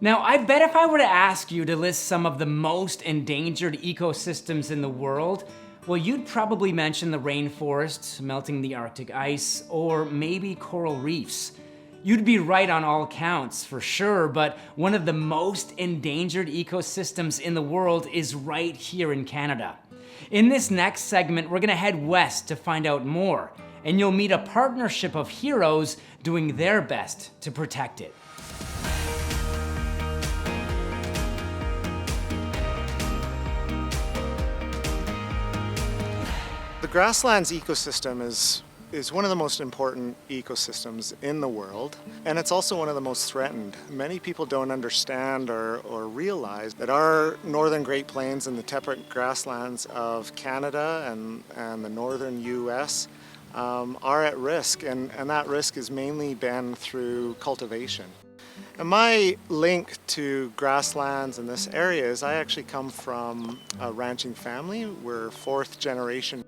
Now, I bet if I were to ask you to list some of the most endangered ecosystems in the world, well, you'd probably mention the rainforests, melting the Arctic ice, or maybe coral reefs. You'd be right on all counts, for sure, but one of the most endangered ecosystems in the world is right here in Canada. In this next segment, we're gonna head west to find out more, and you'll meet a partnership of heroes doing their best to protect it. The grasslands ecosystem is one of the most important ecosystems in the world, and it's also one of the most threatened. Many people don't understand or realize that our northern Great Plains and the temperate grasslands of Canada and the northern US are at risk, and that risk has mainly been through cultivation. And my link to grasslands in this area is I actually come from a ranching family. We're fourth generation.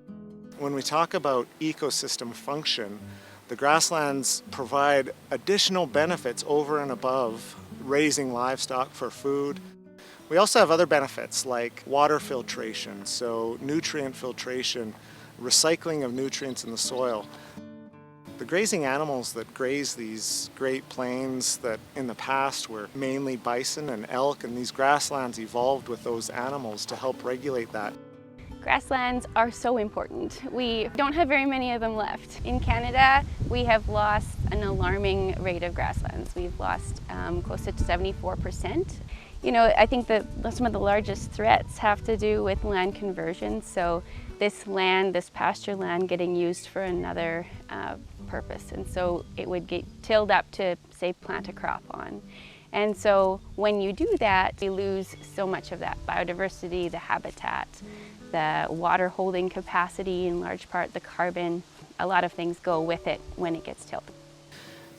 When we talk about ecosystem function, the grasslands provide additional benefits over and above raising livestock for food. We also have other benefits like water filtration, so nutrient filtration, recycling of nutrients in the soil. The grazing animals that graze these Great Plains that in the past were mainly bison and elk, and these grasslands evolved with those animals to help regulate that. Grasslands are so important. We don't have very many of them left. In Canada, we have lost an alarming rate of grasslands. We've lost close to 74%. You know, I think that some of the largest threats have to do with land conversion. So this land, this pasture land, getting used for another purpose. And so it would get tilled up to, say, plant a crop on. And so when you do that, you lose so much of that biodiversity, the habitat, the water holding capacity, in large part the carbon. A lot of things go with it when it gets tilled.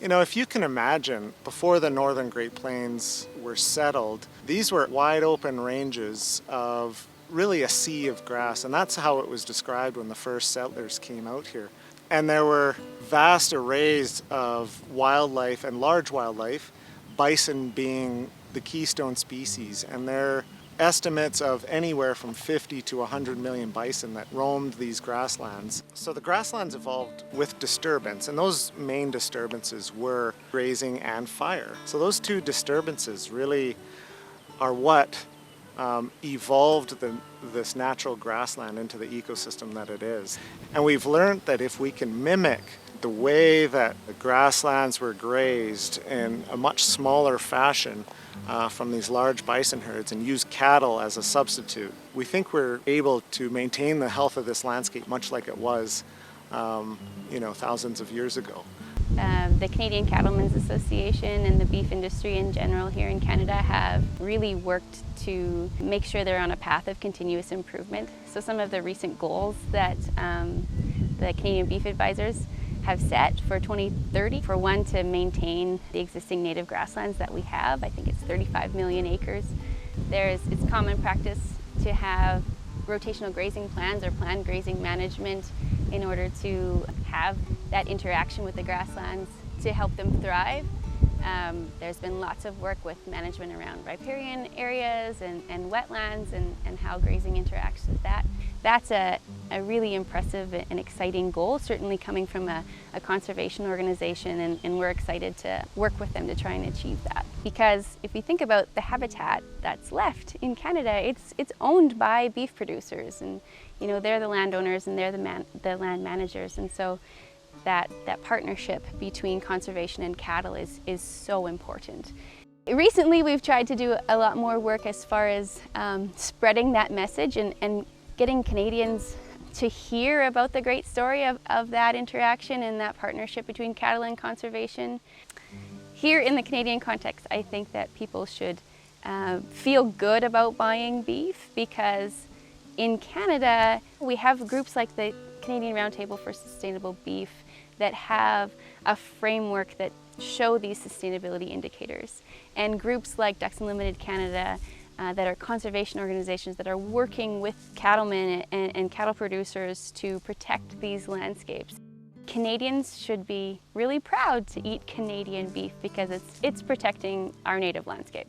You know, if you can imagine, before the northern Great Plains were settled, these were wide open ranges of really a sea of grass, and that's how it was described when the first settlers came out here. And there were vast arrays of wildlife and large wildlife, bison being the keystone species, and there are estimates of anywhere from 50 to 100 million bison that roamed these grasslands. So the grasslands evolved with disturbance, and those main disturbances were grazing and fire. So those two disturbances really are what evolved this natural grassland into the ecosystem that it is. And we've learned that if we can mimic the way that the grasslands were grazed in a much smaller fashion from these large bison herds and use cattle as a substitute, we think we're able to maintain the health of this landscape much like it was, thousands of years ago. The Canadian Cattlemen's Association and the beef industry in general here in Canada have really worked to make sure they're on a path of continuous improvement. So some of the recent goals that the Canadian Beef Advisors have set for 2030, for one, to maintain the existing native grasslands that we have. I think it's 35 million acres. It's common practice to have rotational grazing plans or planned grazing management in order to have that interaction with the grasslands to help them thrive. There's been lots of work with management around riparian areas and wetlands and how grazing interacts with that. That's a really impressive and exciting goal, certainly coming from a conservation organization, and we're excited to work with them to try and achieve that. Because if we think about the habitat that's left in Canada, it's owned by beef producers, and they're the landowners and they're the land managers, and so that partnership between conservation and cattle is so important. Recently, we've tried to do a lot more work as far as spreading that message and getting Canadians to hear about the great story of that interaction and that partnership between cattle and conservation. Here in the Canadian context, I think that people should feel good about buying beef, because in Canada, we have groups like the Canadian Roundtable for Sustainable Beef that have a framework that show these sustainability indicators. And groups like Ducks Unlimited Canada that are conservation organizations that are working with cattlemen and cattle producers to protect these landscapes. Canadians should be really proud to eat Canadian beef because it's protecting our native landscape.